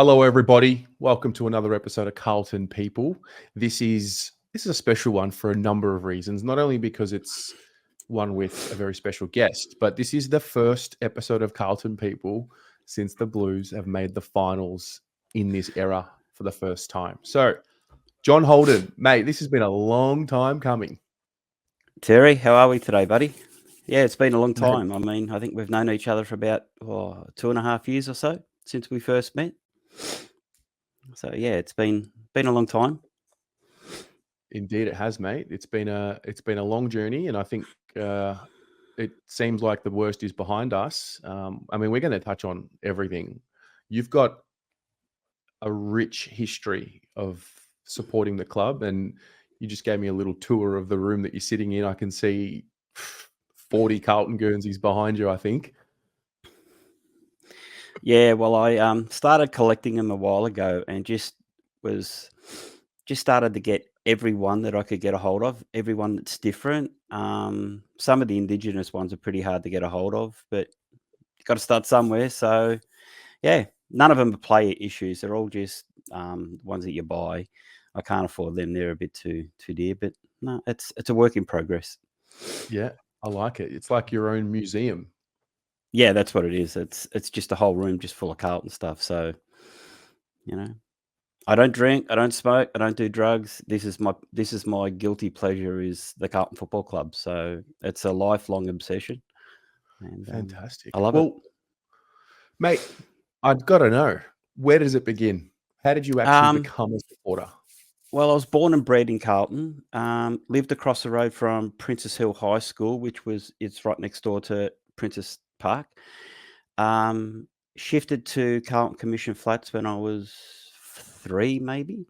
Hello, everybody. Welcome to another episode of Carlton People. This is a special one for a number of reasons. Not only because it's one with a very special guest, but this is the first episode of Carlton People since the Blues have made the finals in this era for the first time. So, John Holden, mate, this has been a long time coming. Terry, how are we today, buddy? Yeah, it's been a long Mate, time. I mean, I think we've known each other for about 2.5 years or so since we first met. So yeah, it's been a long time. indeed, it has, mate. It's been a long journey, and I think it seems like the worst is behind us. I mean, we're going to touch on everything. You've got a rich history of supporting the club, and you just gave me a little tour of the room that you're sitting in. I can see 40 Carlton Guernseys behind you, I think. Yeah, well, I started collecting them a while ago, and just started to get everyone that I could get a hold of, everyone that's different. Some of the Indigenous ones are pretty hard to get a hold of, but you got to start somewhere. So yeah, none of them are player issues. They're all just ones that you buy. I can't afford them. They're a bit too dear, but no, it's a work in progress. Yeah, I like it. It's like your own museum. Yeah, that's what it is. It's just a whole room just full of Carlton stuff. So, you know, I don't drink, I don't smoke, I don't do drugs. This is my guilty pleasure is the Carlton Football Club. So it's a lifelong obsession, and Fantastic. I love it. Well, mate, I've got to know, where does it begin? How did you actually Um, become a supporter? Well, I was born and bred in Carlton. Lived across the road from Princess Hill High School, it's right next door to Princess Park. Um, Shifted to Carlton Commission Flats when I was 3, maybe.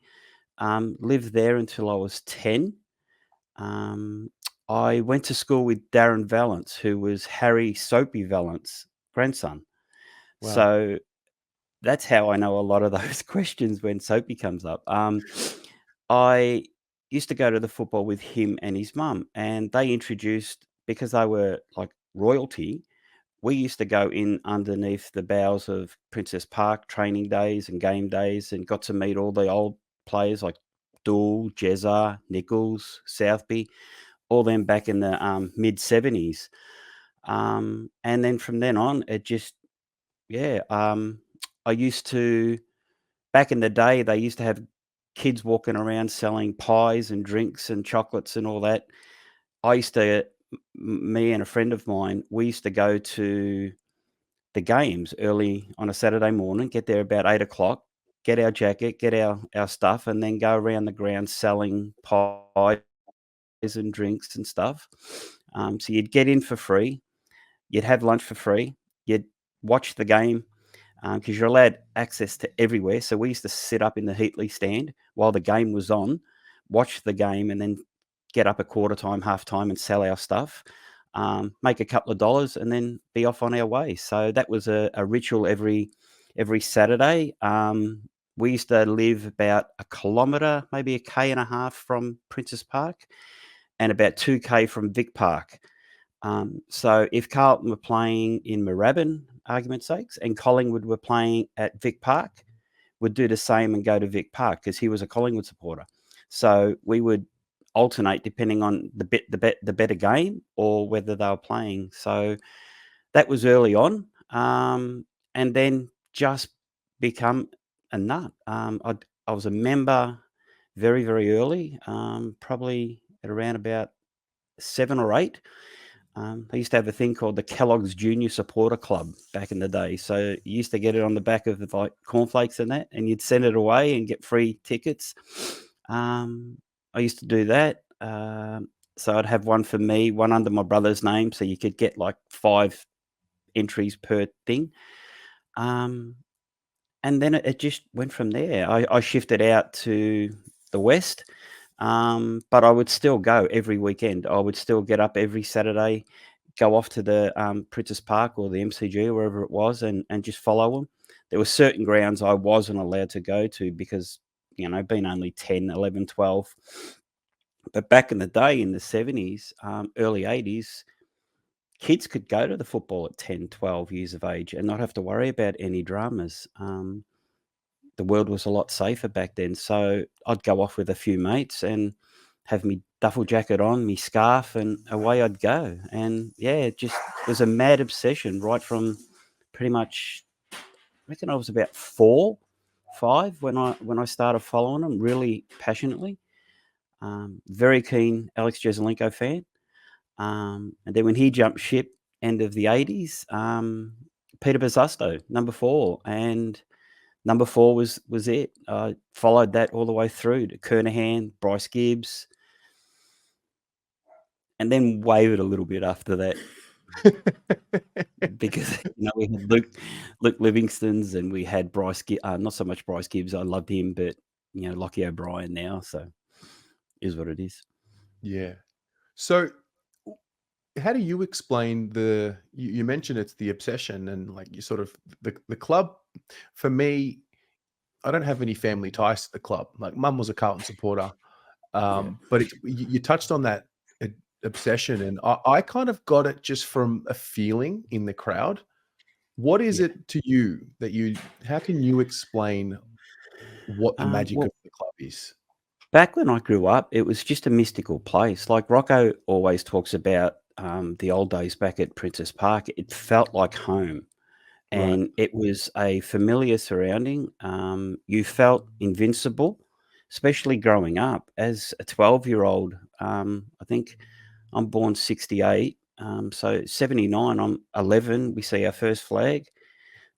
Lived there until I was 10. Um, I went to school with Darren Valance, who was Harry Soapy Valance' grandson. Wow. So that's how I know a lot of those questions when Soapy comes up. I used to go to the football with him and his mum, and they introduced, because they were like royalty, we used to go in underneath the boughs of Princess Park training days and game days and got to meet all the old players like Dool, Jezza, Nichols, Southby, all them back in the mid 70s. And then from then on, it just, yeah, I used to, back in the day, they used to have kids walking around selling pies and drinks and chocolates and all that. I used to, me and a friend of mine, we used to go to the games early on a Saturday morning, get there about 8 o'clock, get our jacket, get our stuff, and then go around the ground selling pies and drinks and stuff. So you'd get in for free, you'd have lunch for free, you'd watch the game because you're allowed access to everywhere. So we used to sit up in the Heatley stand while the game was on, watch the game, and then get up at quarter time, half time, and sell our stuff, make a couple of dollars, and then be off on our way. So that was a ritual every Saturday. We used to live about a kilometre, maybe a K and a half from Princess Park, and about 2K from Vic Park. So if Carlton were playing in Moorabbin, argument's sakes, and Collingwood were playing at Vic Park, would do the same and go to Vic Park because he was a Collingwood supporter. So we would alternate depending on the better game or whether they were playing. So that was early on, and then just become a nut. I was a member very, very early, probably at around about 7 or 8. I used to have a thing called the Kellogg's Junior Supporter Club back in the day. So you used to get it on the back of like cornflakes and that, and you'd send it away and get free tickets. I used to do that. So I'd have one for me, one under my brother's name, so you could get like 5 entries per thing. And then it just went from there. I shifted out to the West. But I would still go every weekend. I would still get up every Saturday, go off to the Princess Park or the MCG or wherever it was, and just follow them. There were certain grounds I wasn't allowed to go to because, being only 10, 11, 12. But back in the day, in the 70s, early 80s, kids could go to the football at 10, 12 years of age and not have to worry about any dramas. the world was a lot safer back then. So I'd go off with a few mates and have me duffel jacket on, me scarf, and away I'd go. And yeah, it just was a mad obsession right from pretty much. I reckon I was about 4, 5 when I started following them really passionately. Very keen Alex Jezelenko fan. And then when he jumped ship, end of the 80s, Peter Bosusto, number 4, and number 4 was it. I followed that all the way through to Kernahan, Bryce Gibbs, and then wavered a little bit after that because we had Luke Livingstone's and we had not so much Bryce Gibbs. I loved him, but Lockie O'Brien now, so is what it is. Yeah. So how do you explain you mentioned it's the obsession and like you sort of the club. For me, I don't have any family ties to the club. Like mum was a Carlton supporter. But you touched on that uh, obsession, and I kind of got it just from a feeling in the crowd. What is Yeah. it to you how can you explain what the magic Well, of the club is? back when I grew up, it was just a mystical place. Like Rocco always talks about the old days back at Princess Park. It felt like home, Right. and it was a familiar surrounding. You felt invincible, especially growing up as a 12-year-old. I think I'm born 68. So 79, I'm 11. We see our first flag,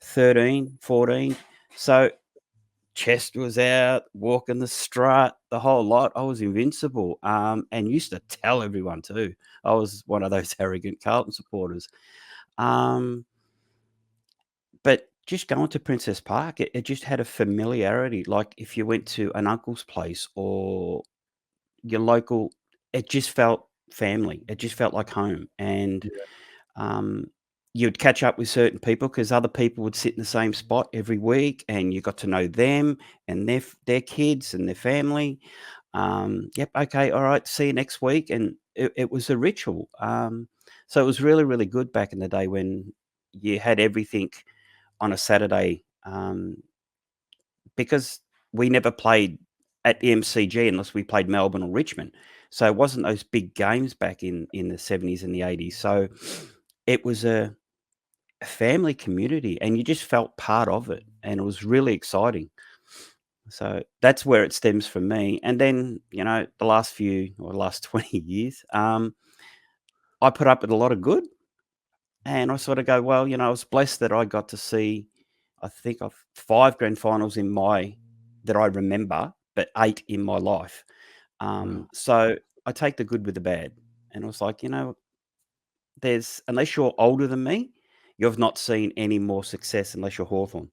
13, 14. So chest was out, walking the strut, the whole lot. I was invincible, and used to tell everyone too. I was one of those arrogant Carlton supporters. Um, but just going to Princess Park, it just had a familiarity. Like if you went to an uncle's place or your local, it just felt family. It just felt like home. And Yeah. um, you'd catch up with certain people because other people would sit in the same spot every week, and you got to know them and their kids and their family. Yep, okay, all right, see you next week, and it was a ritual. So it was really really good back in the day when you had everything on a Saturday, because we never played at the MCG unless we played Melbourne or Richmond. So it wasn't those big games back in the 70s and the 80s. So it was a family community, and you just felt part of it, and it was really exciting. So that's where it stems for me. And then, the last 20 years, I put up with a lot of good, and I sort of go, well, I was blessed that I got to see, I think, of 5 grand finals that I remember, but 8 in my life. Wow. So I take the good with the bad. And I was like, unless you're older than me, you've not seen any more success unless you're Hawthorn.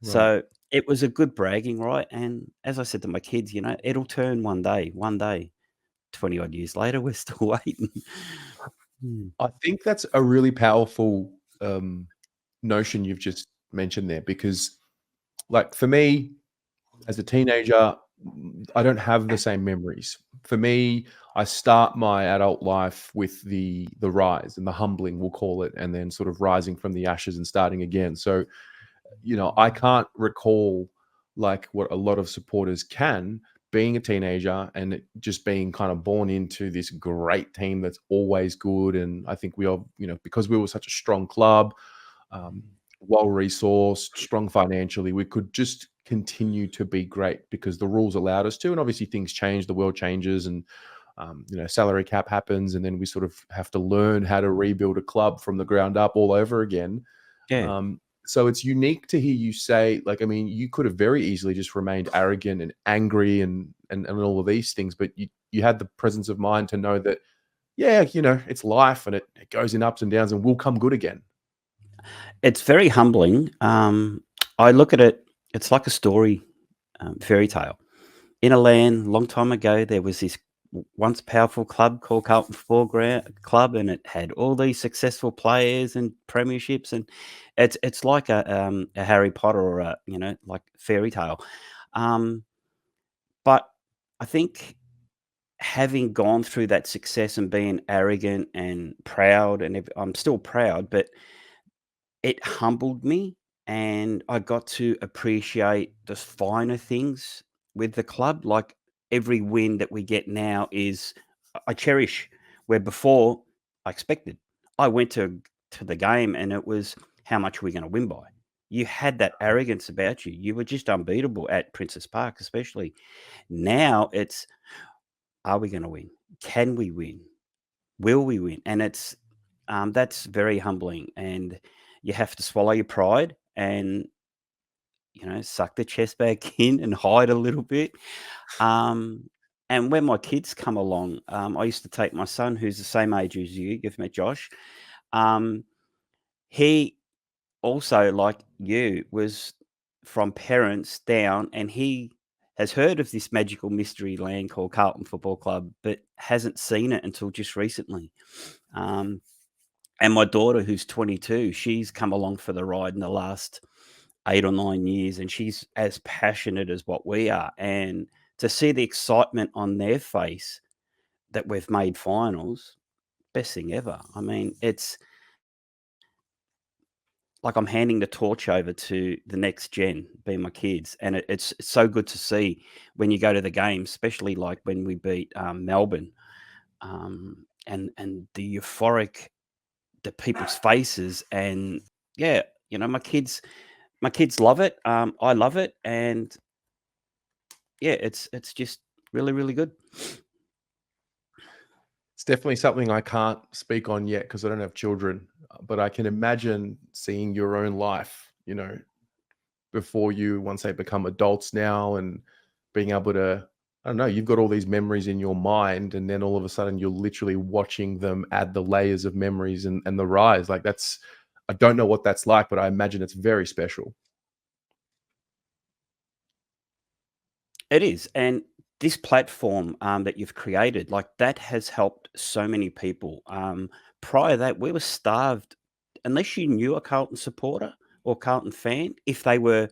Right. So it was a good bragging, right? And as I said to my kids, it'll turn one day, 20 odd years later, we're still waiting. Mm. I think that's a really powerful notion you've just mentioned there because, like, for me as a teenager, I don't have the same memories. For me, I start my adult life with the rise and the humbling, we'll call it, and then sort of rising from the ashes and starting again. So, I can't recall like what a lot of supporters can being a teenager and just being kind of born into this great team that's always good. And I think we all, because we were such a strong club, um, well resourced, strong financially, we could just continue to be great because the rules allowed us to. And obviously, things change, the world changes, and salary cap happens, and then we sort of have to learn how to rebuild a club from the ground up all over again. Yeah. So it's unique to hear you say, like, I mean, you could have very easily just remained arrogant and angry and all of these things, but you had the presence of mind to know that, yeah, it's life and it goes in ups and downs and will come good again. It's very humbling. I look at it, it's like a story, fairy tale. In a land long time ago, there was this once powerful club called Carlton Club, and it had all these successful players and premierships, and it's like a Harry Potter or like fairy tale. Um, but I think having gone through that success and being arrogant and proud, and I'm still proud, but it humbled me and I got to appreciate the finer things with the club. Like every win that we get now is I cherish. Where before I expected, I went to the game and it was how much are we going to win by. You had that arrogance about you. You were just unbeatable at Princess Park, especially. Now it's are we going to win? Can we win? Will we win? And that's very humbling. And you have to swallow your pride and suck the chest back in and hide a little bit. Um, and when my kids come along, I used to take my son, who's the same age as you've met Josh. Um, he also, like you, was from parents down, and he has heard of this magical mystery land called Carlton Football Club, but hasn't seen it until just recently. Um, and my daughter, who's 22, she's come along for the ride in the last 8 or 9 years, and she's as passionate as what we are. And to see the excitement on their face that we've made finals, best thing ever. I mean, it's like I'm handing the torch over to the next gen, being my kids, and it's so good to see when you go to the game, especially like when we beat Melbourne, and the euphoric, the people's faces, and yeah, my kids love it. I love it, and yeah, it's just really, really good. It's definitely something I can't speak on yet because I don't have children, but I can imagine seeing your own life, before you once they become adults now and being able to, I don't know, you've got all these memories in your mind, and then all of a sudden you're literally watching them add the layers of memories and the rise. Like I don't know what that's like, but I imagine it's very special. It is, and this platform that you've created, like that has helped so many people. Prior to that, we were starved unless you knew a Carlton supporter or Carlton fan. If they were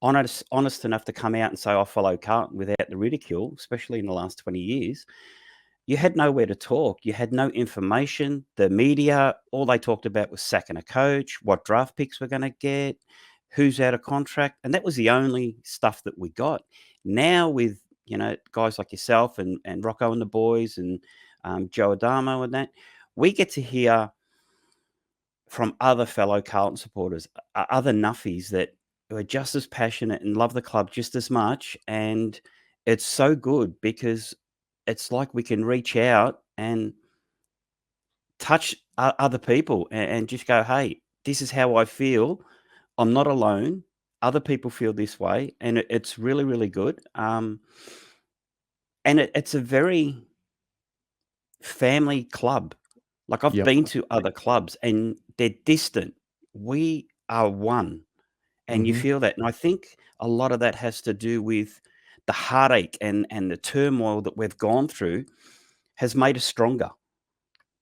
honest enough to come out and say, "I follow Carlton," without the ridicule, especially in the last 20 years, you had nowhere to talk. You had no information. The media, all they talked about was sacking a coach, what draft picks we're going to get, who's out of contract, and that was the only stuff that we got. Now with guys like yourself and Rocco and the boys and Joe Adamo and that, we get to hear from other fellow Carlton supporters, other nuffies that are just as passionate and love the club just as much, and it's so good because it's like we can reach out and touch other people and just go, "Hey, this is how I feel. I'm not alone. Other people feel this way," and it's really, really good. And it's a very family club. Like I've Yep. been to other clubs and they're distant. We are one, and you Hmm. feel that. And I think a lot of that has to do with the heartache and the turmoil that we've gone through has made us stronger.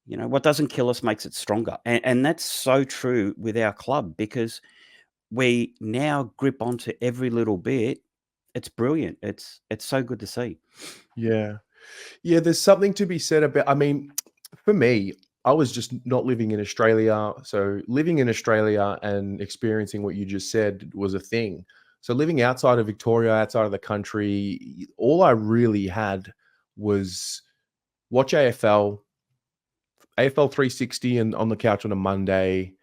What doesn't kill us makes it stronger. And that's so true with our club because we now grip onto every little bit. It's brilliant. It's so good to see. Yeah. Yeah, there's something to be said about, I mean, for me, I was just not living in Australia. So living in Australia and experiencing what you just said was a thing. So living outside of Victoria, outside of the country, all I really had was watch AFL, AFL 360 and on the couch on a Monday.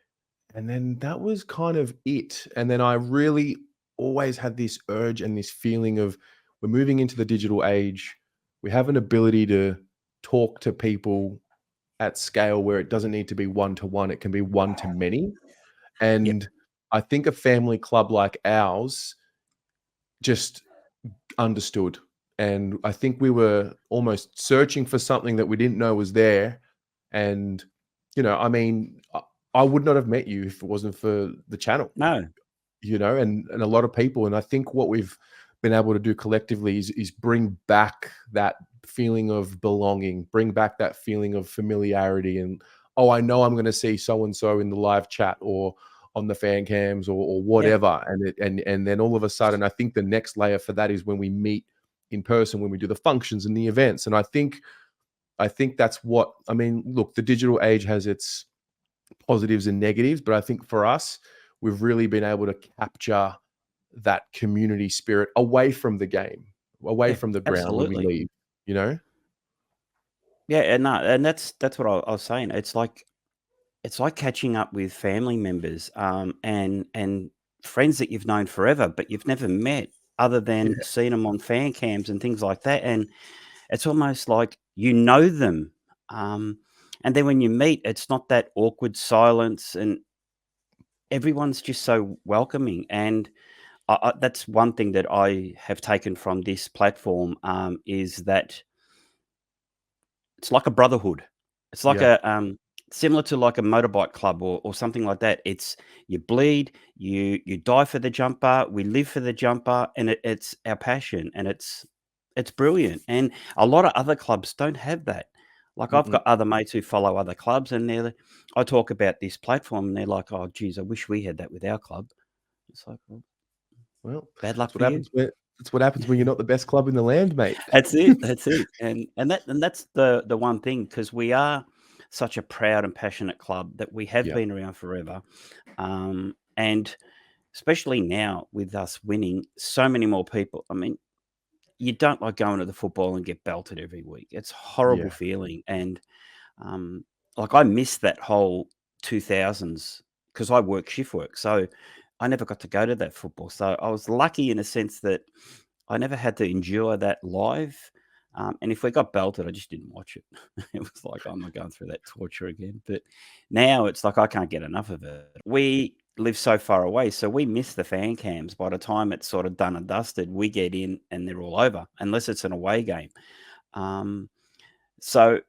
And then that was kind of it. And then I really always had this urge and this feeling of we're moving into the digital age. We have an ability to talk to people at scale where it doesn't need to be one to one, it can be one to many. Yep. And I think a family club like ours just understood. And I think we were almost searching for something that we didn't know was there. And, I mean, I would not have met you if it wasn't for the channel, No. and a lot of people. And I think what we've been able to do collectively is bring back that feeling of belonging, bring back that feeling of familiarity. And, oh, I know I'm going to see so and so in the live chat or on the fan cams or Yeah. whatever. And then all of a sudden, I think the next layer for that is when we meet in person, when we do the functions and the events. And I think that's what I mean. Look, the digital age has its positives and negatives, but I think for us, we've really been able to capture that community spirit away from the game, away Yeah, from the ground when we absolutely. leave, you know? Yeah, and no, and that's what I was saying. It's like catching up with family members, and friends that you've known forever, but you've never met other than Yeah, seeing them on fan cams and things like that, and it's almost like you know them, um, and then when you meet, it's not that awkward silence, and everyone's just so welcoming, and that's one thing that I have taken from this platform, is that it's like a brotherhood. It's like yeah, a, similar to like a motorbike club or something like that. It's you bleed, you die for the jumper, we live for the jumper, and it's our passion, and it's brilliant. And a lot of other clubs don't have that. Like I've mm-mm. got other mates who follow other clubs, and I talk about this platform, and they're like, "Oh, geez, I wish we had that with our club." It's like, well, Well, bad luck for you. that's what happens when you're not the best club in the land, mate. That's it, and that's the one thing because we are such a proud and passionate club that we have Yeah, been around forever, and especially now with us winning, so many more people. I mean, you don't like going to the football and get belted every week. It's a horrible yeah, feeling, and um, like I miss that whole 2000s because I work shift work, so I never got to go to that football. So I was lucky in a sense that I never had to endure that live. And if we got belted, I just didn't watch it. It was like, I'm not going through that torture again. But now it's like I can't get enough of it. We live so far away, so we miss the fan cams. By the time it's sort of done and dusted, we get in and they're all over, unless it's an away game. Um, so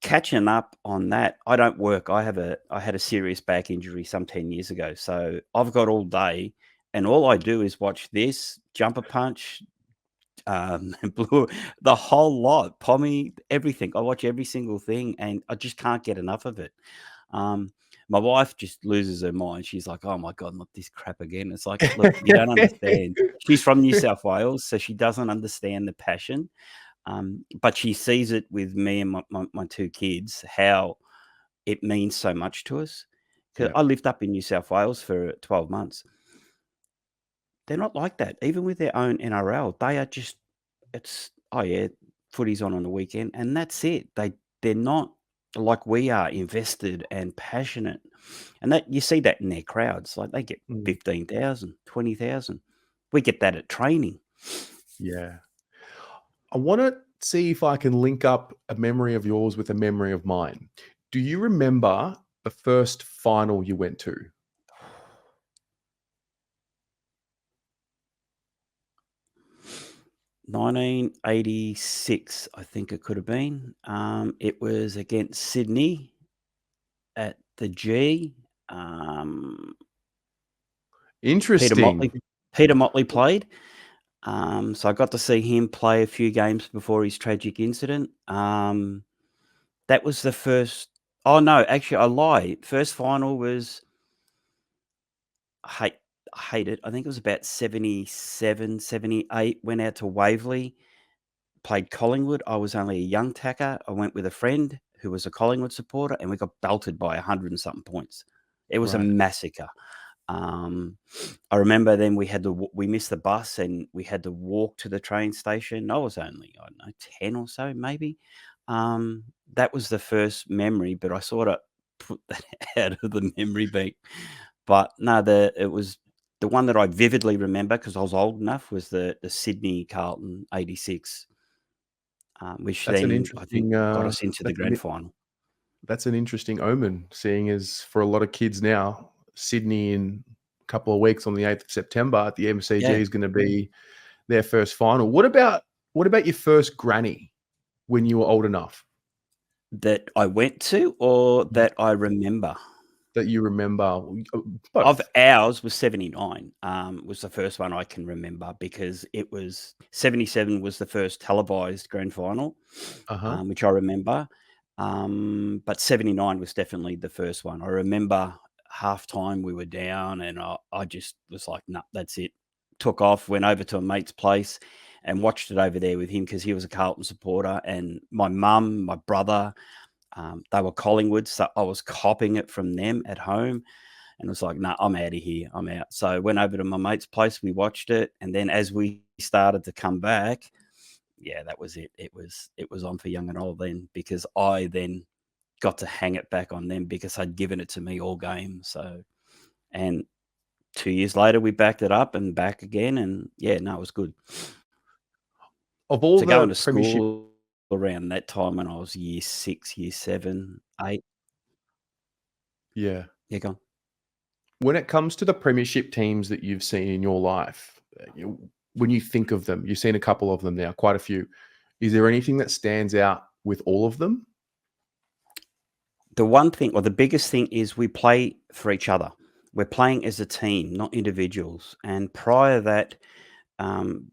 catching up on that, I don't work. I had a serious back injury some 10 years ago. So I've got all day and all I do is watch this, jumper punch, blue, the whole lot, Pommy, everything. I watch every single thing and I just can't get enough of it. Um, my wife just loses her mind. She's like, "Oh my God, not this crap again." It's like, look, you don't understand. She's from New South Wales, so she doesn't understand the passion. But she sees it with me and my two kids, how it means so much to us. Because yeah. I lived up in New South Wales for 12 months. They're not like that. Even with their own NRL, they are just, it's, oh yeah, footy's on the weekend, and that's it. They're not like we are invested and passionate. And that you see that in their crowds. Like they get Mm, 15,000, 20,000. We get that at training. yeah. I wanna see if I can link up a memory of yours with a memory of mine. Do you remember the first final you went to? 1986, I think it could have been. It was against Sydney at the G. Um, Peter Interesting. Motley Peter Motley played. So I got to see him play a few games before his tragic incident. That was the first. Oh no, actually, I lie. First final was I hate I hate it. I think it was about 77, 78. Went out to Waverley, played Collingwood. I was only a young tacker. I went with a friend who was a Collingwood supporter, and we got belted by 100 and something points. It was a Right. massacre. Um, I remember then we missed the bus and we had to walk to the train station. I was only, I don't know, 10 or so maybe. That was the first memory, but I sort of put that out of the memory bank. But no, it was the one that I vividly remember because I was old enough was the Sydney Carlton 86, which That's an then I think interesting, got us into the that's an grand final. that's an interesting omen, seeing as for a lot of kids now, Sydney in a couple of weeks on the 8th of September at the MCG Yeah, is gonna be their first final. What about your first granny when you were old enough? that I went to or Yeah. that I remember. That you remember? Of Both. ours was 79, was the first one I can remember because it was 77 was the first televised grand final, Uh-huh. which I remember. But 79 was definitely the first one. I remember halftime we were down and I just was like, "No, that's it." Took off, went over to a mate's place and watched it over there with him because he was a Carlton supporter and my mum, my brother, they were Collingwood, so I was copying it from them at home. And it was like, "No, I'm out of here. I'm out." So I went over to my mate's place. We watched it, and then as we started to come back, yeah, that was it. It was on for young and old then, because I then got to hang it back on them because I'd given it to me all game. So, and 2 years later, we backed it up and back again, and yeah, no, it was good. Of all So the going to premiership, school around that time when I was year 6, year 7, 8. yeah. Yeah, go on. When it comes to the premiership teams that you've seen in your life, when you think of them, you've seen a couple of them now, quite a few. Is there anything that stands out with all of them? The one thing, or the biggest thing, is we play for each other. We're playing as a team, not individuals. And prior that, um,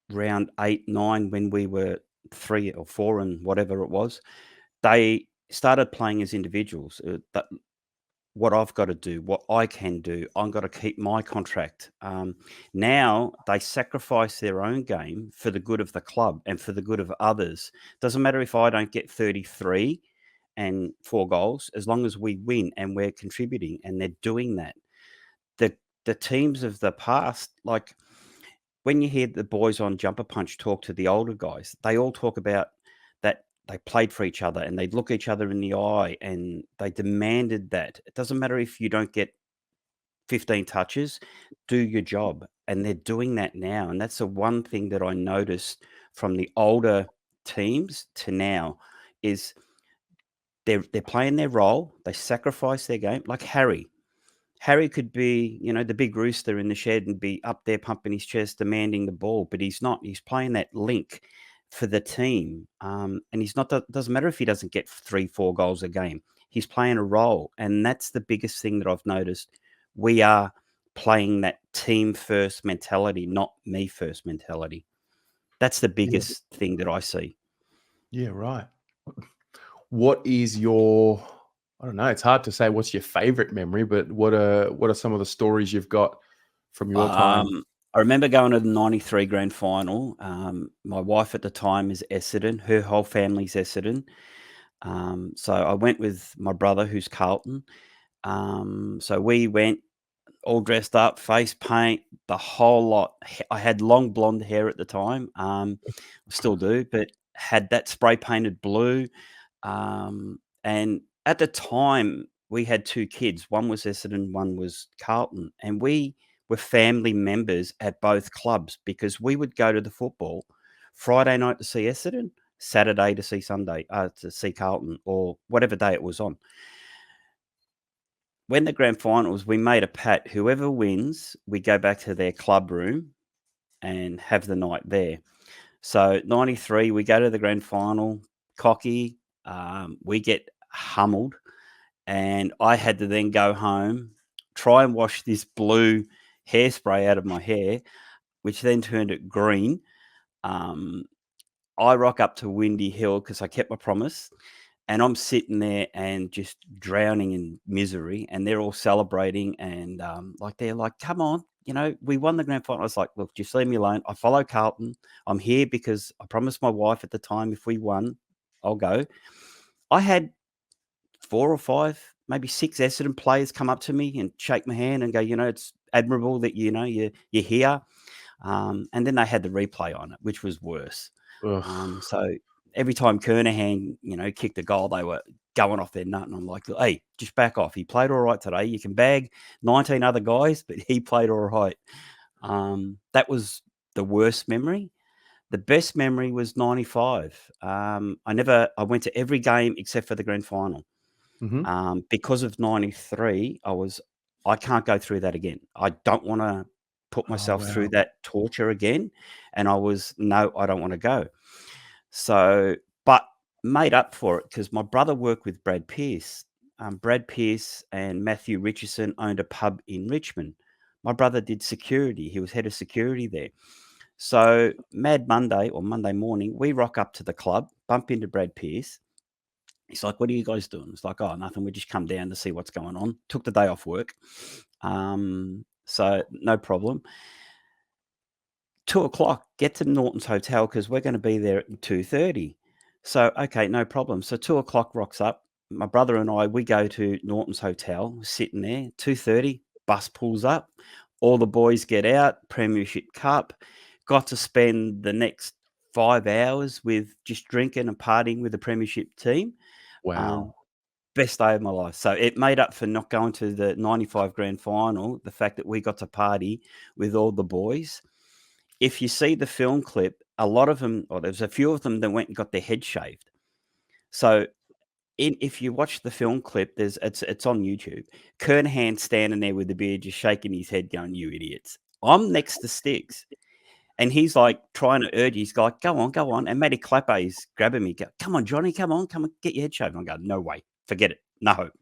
round 8, 9, when we were 3 or 4 and whatever it was, they started playing as individuals. That what I've got to do, what I can do, I've got to keep my contract. Now they sacrifice their own game for the good of the club and for the good of others. Doesn't matter if I don't get 33 and 4 goals, as long as we win and we're contributing, and they're doing that. The the teams of the past, like when you hear the boys on Jumper Punch talk to the older guys, they all talk about that they played for each other and they'd look each other in the eye and they demanded that. It doesn't matter if you don't get 15 touches, do your job. And they're doing that now. And that's the one thing that I noticed from the older teams to now is they're playing their role. They sacrifice their game. Like Harry. Harry could be, the big rooster in the shed and be up there pumping his chest, demanding the ball, but he's not. He's playing that link for the team. And he's not, doesn't matter if he doesn't get 3, 4 goals a game. He's playing a role. And that's the biggest thing that I've noticed. We are playing that team first mentality, not me first mentality. That's the Yeah. biggest thing that I see. Yeah, right. What is your I don't know, it's hard to say what's your favorite memory, but what are some of the stories you've got from your time? I remember going to the 93 grand final. My wife at the time is Essendon. Her whole family's Essendon. So I went with my brother, who's Carlton. So we went all dressed up, face paint, the whole lot. I had long blonde hair at the time. I still do, but had that spray painted blue. And at the time, we had 2 kids. One was Essendon, one was Carlton. And we were family members at both clubs because we would go to the football Friday night to see Essendon, Saturday to see Carlton, or whatever day it was on. When the grand finals, we made a pact, whoever wins, we go back to their club room and have the night there. So 93, we go to the grand final, cocky, we get humbled, and I had to then go home, try and wash this blue hairspray out of my hair, which then turned it green. Um, I rock up to Windy Hill because I kept my promise. And I'm sitting there and just drowning in misery, and they're all celebrating, and they're like, "Come on, we won the grand final." I was like, "Look, just leave me alone. I follow Carlton. I'm here because I promised my wife at the time if we won, I'll go." I had 4 or 5, maybe 6 Essendon players come up to me and shake my hand and go, "It's admirable that you're here." And then they had the replay on it, which was worse. Ugh. So every time Kernahan, kicked a goal, they were going off their nut. And I'm like, "Hey, just back off. He played all right today. You can bag 19 other guys, but he played all right." That was the worst memory. The best memory was 95. I went to every game except for the grand final. Mhm. Because of 93, I can't go through that again. I don't want to put Oh, myself through wow. that torture again. And no, I don't want to go. So, but made up for it because my brother worked with Brad Pearce. Brad Pearce and Matthew Richardson owned a pub in Richmond. My brother did security. He was head of security there. So Mad Monday or Monday morning, we rock up to the club, bump into Brad Pearce. He's like, "What are you guys doing?" It's like, "Oh, nothing. We just come down to see what's going on." Took the day off work. So no problem. 2 o'clock, get to Norton's Hotel because we're going to be there at 2:30. So, okay, no problem. So 2 o'clock rocks up. my brother and I, we go to Norton's Hotel, sitting there, 2:30, bus pulls up, all the boys get out, Premiership Cup. Got to spend the next 5 hours with just drinking and partying with the Premiership team. Um, Wow. Best day of my life. So it made up for not going to the 95 grand final, the fact that we got to party with all the boys. If you see the film clip, a lot of them, or there's a few of them that went and got their head shaved. So if you watch the film clip, it's on YouTube. Kernahan standing there with the beard, just shaking his head, going, "You idiots!" I'm next to Sticks, and he's like trying to urge. He's like, "Go on, go on!" And Matty Clapper is grabbing me, go, "Come on, Johnny, come on, get your head shaved." I'm going, "No way, forget it, no hope."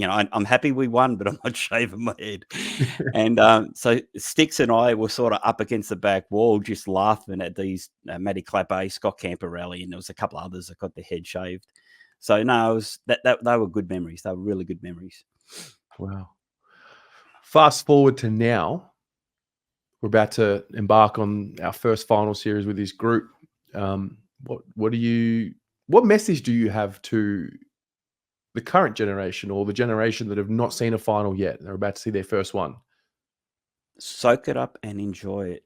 I'm happy we won, but I'm not shaving my head. And so Sticks and I were sort of up against the back wall, just laughing at these Matty Clapper, Scott Camperelli, and there was a couple of others that got their head shaved. So no, it was that they were good memories. They were really good memories. Wow. Fast forward to now, we're about to embark on our first final series with this group. What message do you have to the current generation or the generation that have not seen a final yet? They're about to see their first one. Soak it up and enjoy it,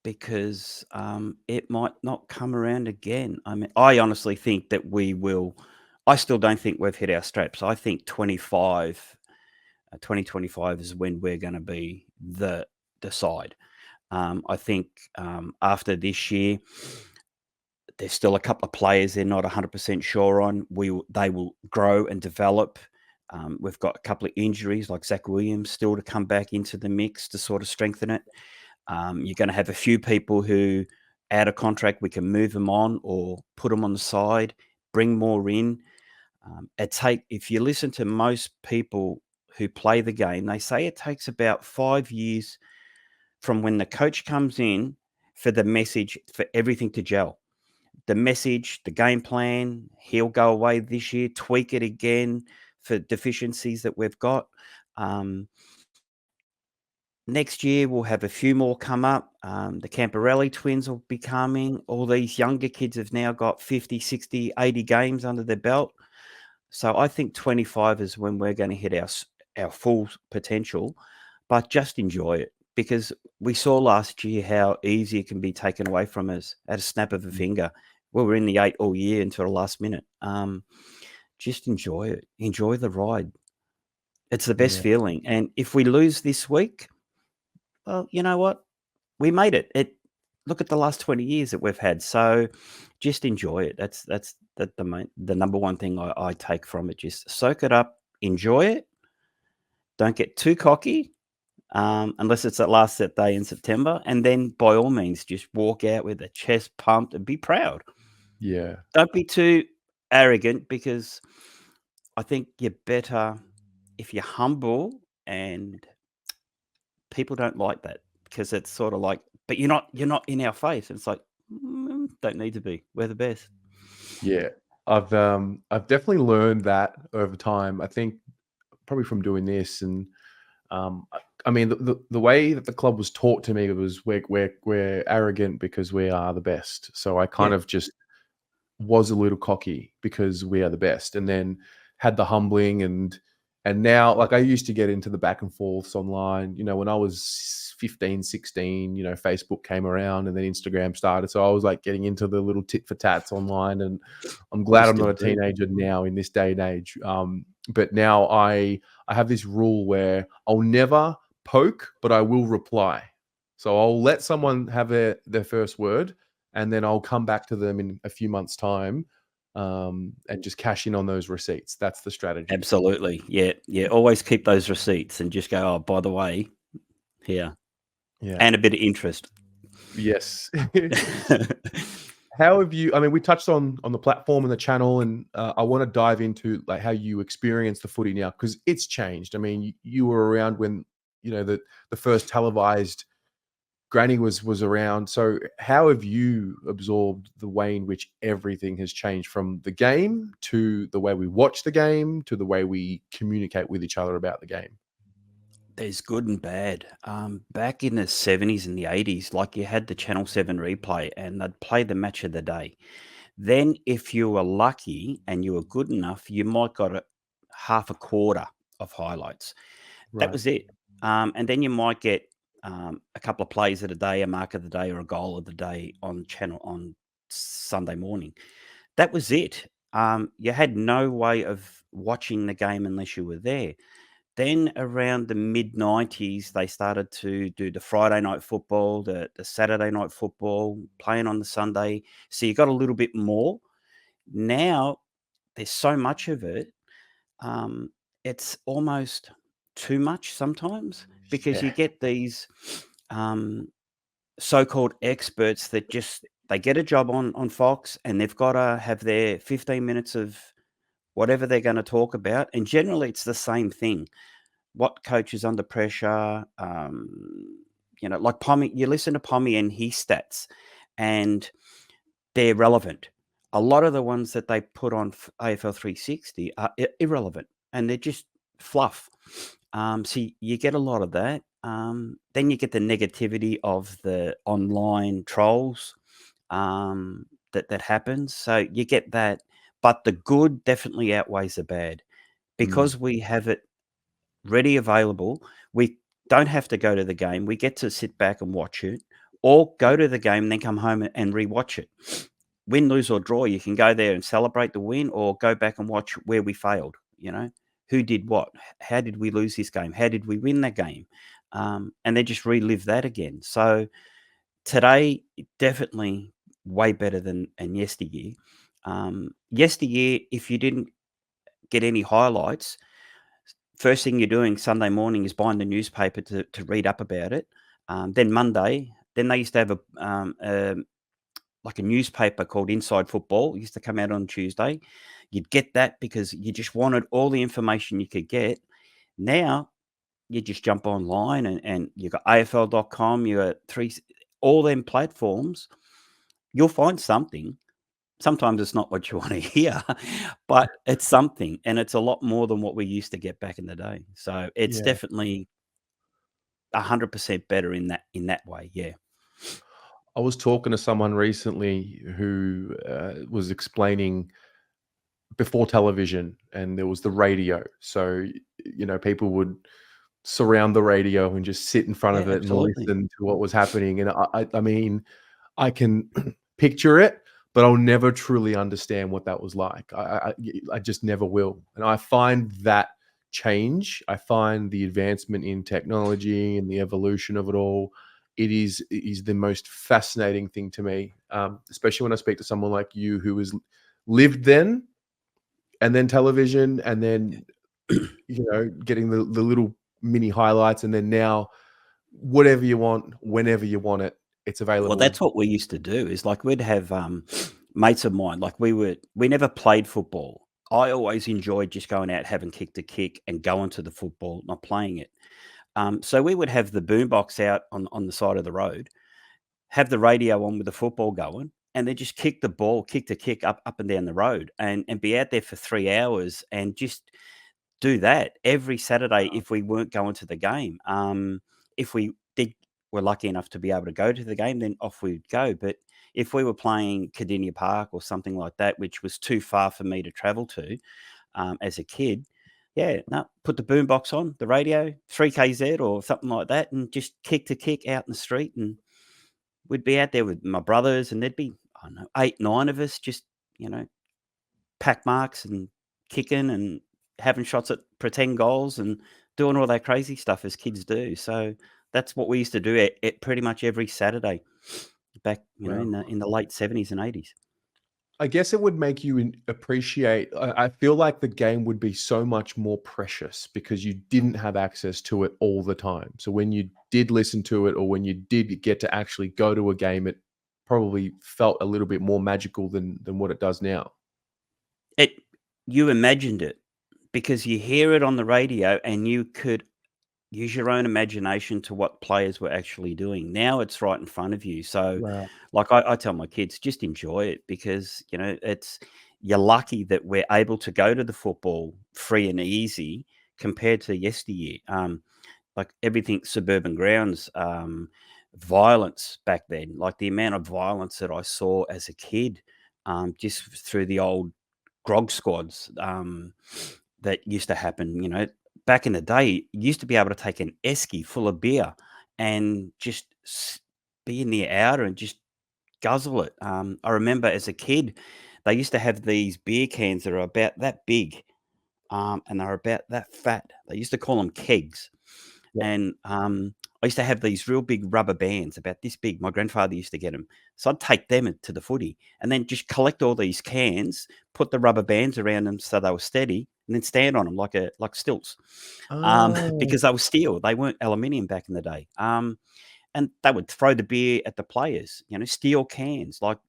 because it might not come around again. I mean, I honestly think that we will. I still don't think we've hit our straps. I think 2025 is when we're going to be the side. I think after this year, there's still a couple of players they're not 100% sure on. They will grow and develop. We've got a couple of injuries like Zach Williams still to come back into the mix to sort of strengthen it. You're going to have a few people who out of contract, we can move them on or put them on the side, bring more in. If you listen to most people who play the game, they say it takes about 5 years from when the coach comes in for the message, for everything to gel. The message, the game plan, he'll go away this year, tweak it again for deficiencies that we've got. Next year, we'll have a few more come up. The Camperelli twins will be coming. All these younger kids have now got 50, 60, 80 games under their belt. So I think 25 is when we're going to hit our full potential, but just enjoy it, because we saw last year how easy it can be taken away from us at a snap of a finger. We were in the 8 all year until the last minute. Just enjoy it. Enjoy the ride. It's the best Yeah. feeling. And if we lose this week, well, you know what? We made it. Look at the last 20 years that we've had. So just enjoy it. That's the number one thing I take from it. Just soak it up, enjoy it. Don't get too cocky, unless it's that last set day in September. And then by all means, just walk out with a chest pumped and be proud. Yeah. Don't be too arrogant, because I think you're better if you're humble, and people don't like that, because it's sort of like, but you're not in our face. It's like, don't need to be. We're the best. Yeah. I've definitely learned that over time. I think probably from doing this, and I mean the way that the club was taught to me was we're arrogant because we are the best. So I kind Yeah, of just was a little cocky because we are the best, and then had the humbling, and now, like, I used to get into the back and forths online, when I was 15, 16, Facebook came around and then Instagram started. So I was like getting into the little tit for tats online, and I'm we glad I'm not still a do. teenager now in this day and age. But now I have this rule where I'll never poke, but I will reply. So I'll let someone have their first word, and then I'll come back to them in a few months' time, and just cash in on those receipts. That's the strategy. Absolutely. Yeah, yeah. Always keep those receipts and just go, oh, by the way, here, Yeah. and a bit of interest. Yes. How have you? I mean, we touched on the platform and the channel, and I want to dive into like how you experience the footy now, because it's changed. I mean, you were around when the first televised Granny was around. So how have you absorbed the way in which everything has changed, from the game to the way we watch the game to the way we communicate with each other about the game? There's good and bad. Back in the 70s and the 80s, like, you had the Channel 7 replay, and they'd play the match of the day. Then if you were lucky and you were good enough, you might got half a quarter of highlights. That Right. was it. And then you might get a couple of plays of the day, a mark of the day, or a goal of the day on channel on Sunday morning. That was it. You had no way of watching the game unless you were there. Then around the mid 90s, they started to do the Friday night football, the Saturday night football, playing on the Sunday. So you got a little bit more. Now there's so much of it, um, it's almost too much sometimes because you Yeah. get these um, so-called experts that just they get a job on Fox and they've got to have their 15 minutes of whatever they're going to talk about, and generally it's the same thing. What coach is under pressure? Like Pommy. You listen to Pommy and his stats, and they're relevant. A lot of the ones that they put on AFL 360 are irrelevant, and they're just fluff. So you get a lot of that. Then you get the negativity of the online trolls that happens. So you get that, but the good definitely outweighs the bad Mm. because we have it ready available. We don't have to go to the game. We get to sit back and watch it, or go to the game and then come home and rewatch it. Win, lose, or draw, you can go there and celebrate the win, or go back and watch where we failed. Who did what? How did we lose this game? How did we win that game? And then just relive that again. So today, definitely way better than yesteryear. Yesteryear, if you didn't get any highlights, first thing you're doing Sunday morning is buying the newspaper to read up about it. Then Monday, then they used to have like a newspaper called Inside Football. It used to come out on Tuesday. You'd get that because you just wanted all the information you could get. Now you just jump online and you got AFL.com, you got all them platforms. You'll find something. Sometimes it's not what you want to hear, but it's something, and it's a lot more than what we used to get back in the day. So it's Yeah. definitely 100% better in that way. Yeah. I was talking to someone recently who was explaining before television and there was the radio. So, people would surround the radio and just sit in front Yeah, of it and absolutely. listen to what was happening. And I mean, I can picture it, but I'll never truly understand what that was like. I just never will. And I find that change, I find the advancement in technology and the evolution of it all, it is the most fascinating thing to me, especially when I speak to someone like you who has lived then and then television and then, getting the little mini highlights and then now whatever you want, whenever you want it, it's Well, available. that's what we used to do is like we'd have mates of mine, like we never played football. I always enjoyed just going out, having kick to kick and going to the football, not playing it. So we would have the boombox out on the side of the road, have the radio on with the football going, and then just kick the ball, kick to kick up and down the road, and be out there for 3 hours and just do that every Saturday if we weren't going to the game. If we did were lucky enough to be able to go to the game, then off we'd go. But if we were playing Cardinia Park or something like that, which was too far for me to travel to as a kid, yeah, no, put the boombox on, the radio, 3KZ or something like that, and just kick to kick out in the street. And we'd be out there with my brothers, and there'd be, I don't know, 8, 9 of us just, you know, pack marks and kicking and having shots at pretend goals and doing all that crazy stuff as kids do. So that's what we used to do at pretty much every Saturday back, Well, in the late 70s and 80s. I guess it would make you appreciate. I feel like the game would be so much more precious because you didn't have access to it all the time. So when you did listen to it, or when you did get to actually go to a game, it probably felt a little bit more magical than what it does now. It You imagined it because you hear it on the radio and you could use your own imagination to what players were actually doing. Now it's right in front of you. So, Wow. like I tell my kids, just enjoy it because it's you're lucky that we're able to go to the football free and easy compared to yesteryear. Like everything suburban grounds, violence back then, like the amount of violence that I saw as a kid. just through the old grog squads that used to happen. Back in the day, you used to be able to take an esky full of beer and just be in the outer and just guzzle it. I remember as a kid, they used to have these beer cans that are about that big, and they're about that fat. They used to call them kegs. Yep. And I used to have these real big rubber bands about this big. My grandfather used to get them. So I'd take them to the footy and then just collect all these cans, put the rubber bands around them so they were steady, and then stand on them like stilts, Oh, because they were steel. They weren't aluminium back in the day. And they would throw the beer at the players, steel cans like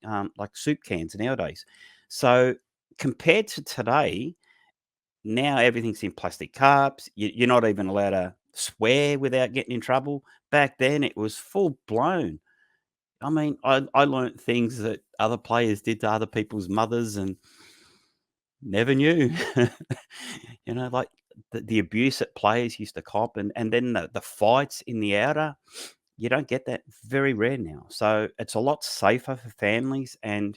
soup cans nowadays. So compared to today, now everything's in plastic cups. You're not even allowed to swear without getting in trouble. Back then, it was full blown. I mean, I learnt things that other players did to other people's mothers and never knew. Like the abuse that players used to cop, and then the fights in the outer. You don't get that, very rare now. So it's a lot safer for families and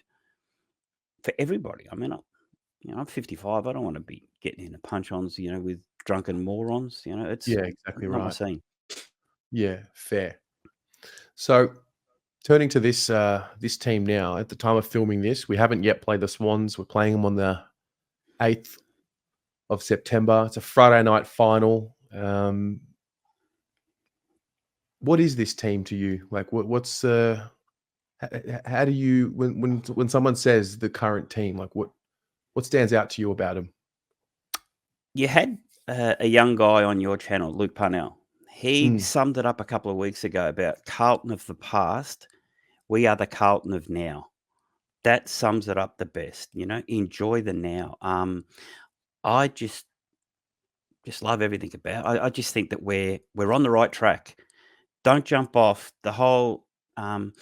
for everybody. I mean, I'm 55. I don't want to be getting into punch-ons, with drunken morons. It's yeah, exactly not my right. scene. Yeah, fair. So turning to this team now, at the time of filming this, we haven't yet played the Swans. We're playing them on the 8th of September. It's a Friday night final. What is this team to you? Like, what's how do you when someone says the current team, like what stands out to you about them? You had a young guy on your channel, Luke Parnell. He Mm, summed it up a couple of weeks ago about Carlton of the past. We are the Carlton of now. That sums it up the best. Enjoy the now. I just love everything about. I just think that we're on the right track. Don't jump off the whole. Um,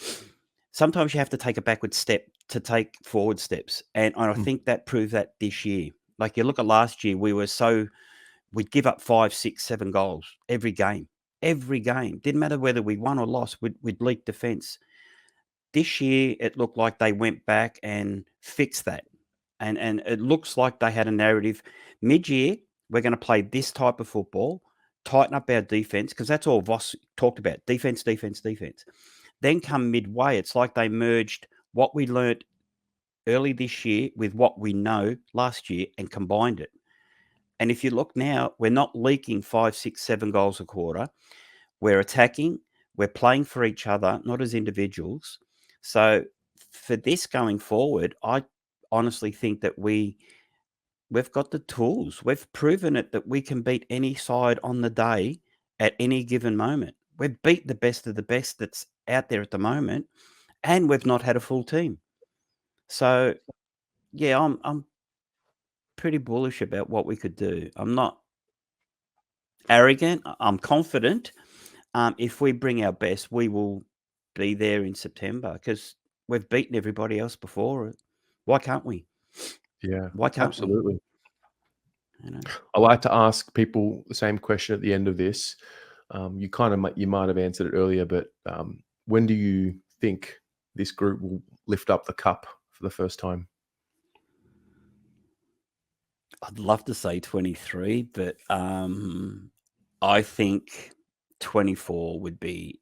Sometimes you have to take a backward step to take forward steps, and I mm, think that proved that this year. Like you look at last year, we'd give up 5, 6, 7 goals every game. Every game didn't matter whether we won or lost. We'd leak defense. This year, it looked like they went back and fixed that, and it looks like they had a narrative. Mid-year, we're going to play this type of football, tighten up our defense because that's all Voss talked about: defense, defense, defense. Then come midway, it's like they merged what we learnt early this year with what we know last year and combined it. And if you look now, we're not leaking 5, 6, 7 goals a quarter. We're attacking, we're playing for each other, not as individuals. So for this going forward, I honestly think that we've got the tools. We've proven it that we can beat any side on the day at any given moment. We've beat the best of the best that's out there at the moment, and we've not had a full team. So yeah, I'm pretty bullish about what we could do. I'm not arrogant. I'm confident. If we bring our best, we will be there in September because we've beaten everybody else before. Why can't we? yeah, Why can't we? absolutely. You know, I like to ask people the same question at the end of this. You might have answered it earlier, but when do you think this group will lift up the cup for the first time? I'd love to say 23, but I think 24 would be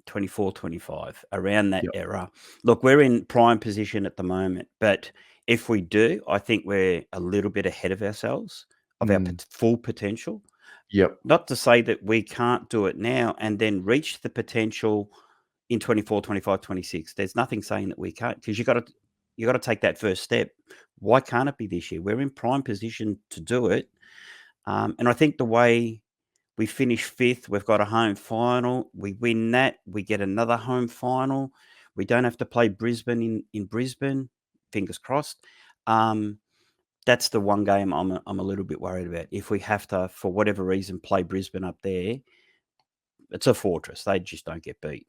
24, 25, around that Yep. era. Look, we're in prime position at the moment, but if we do, I think we're a little bit ahead of ourselves, of our Mm, full potential. yep. Not to say that we can't do it now and then reach the potential in 24, 25, 26. There's nothing saying that we can't because you got to take that first step. Why can't it be this year? We're in prime position to do it. And I think the way we finish fifth, we've got a home final. We win that, we get another home final. We don't have to play Brisbane in Brisbane. Fingers crossed. Um, that's the one game I'm a little bit worried about. If we have to, for whatever reason, play Brisbane up there, it's a fortress. They just don't get beat.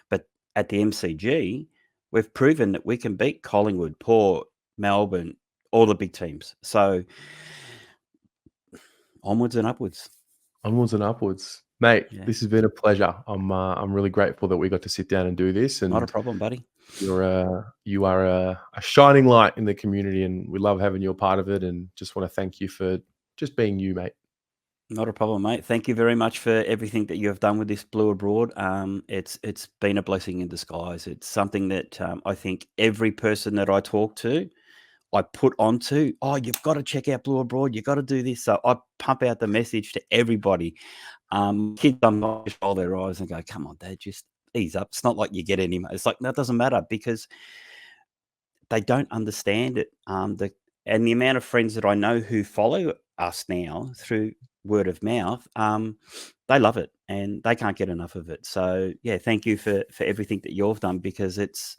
But at the MCG, we've proven that we can beat Collingwood, Port, Melbourne, all the big teams. So onwards and upwards. Onwards and upwards. Mate, Yeah, this has been a pleasure. I'm really grateful that we got to sit down and do this, not a and problem, buddy. You are a shining light in the community, and we love having you a part of it. And just want to thank you for just being you, mate. Not a problem, mate. Thank you very much for everything that you have done with this Blue Abroad. It's been a blessing in disguise. It's something that I think every person that I talk to, I put onto. Oh, you've got to check out Blue Abroad. You've got to do this. So I pump out the message to everybody. Kids sometimes roll their eyes and go, "Come on, Dad, just ease up. It's not like you get any." It's like that doesn't matter because they don't understand it. The amount of friends that I know who follow us now through word of mouth, they love it and they can't get enough of it. So yeah, thank you for everything that you've done because it's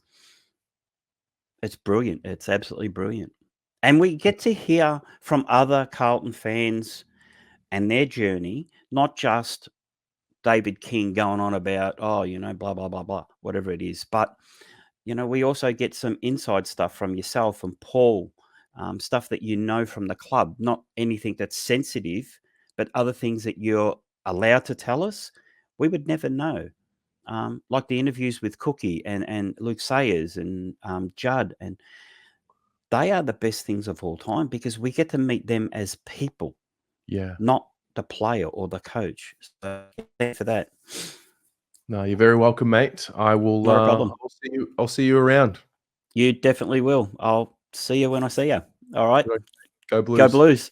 brilliant. It's absolutely brilliant. And we get to hear from other Carlton fans and their journey, not just David King going on about, oh, blah, blah, blah, blah, whatever it is. But, we also get some inside stuff from yourself and Paul, stuff that you know from the club, not anything that's sensitive, but other things that you're allowed to tell us. We would never know. Like the interviews with Cookie and Luke Sayers and Judd, and they are the best things of all time because we get to meet them as people, Yeah. not the player or the coach. So thanks for that. No, you're very welcome, mate. I will. Not a problem. I'll see you around. You definitely will. I'll see you when I see you. All right. Go Go Blues. Blues.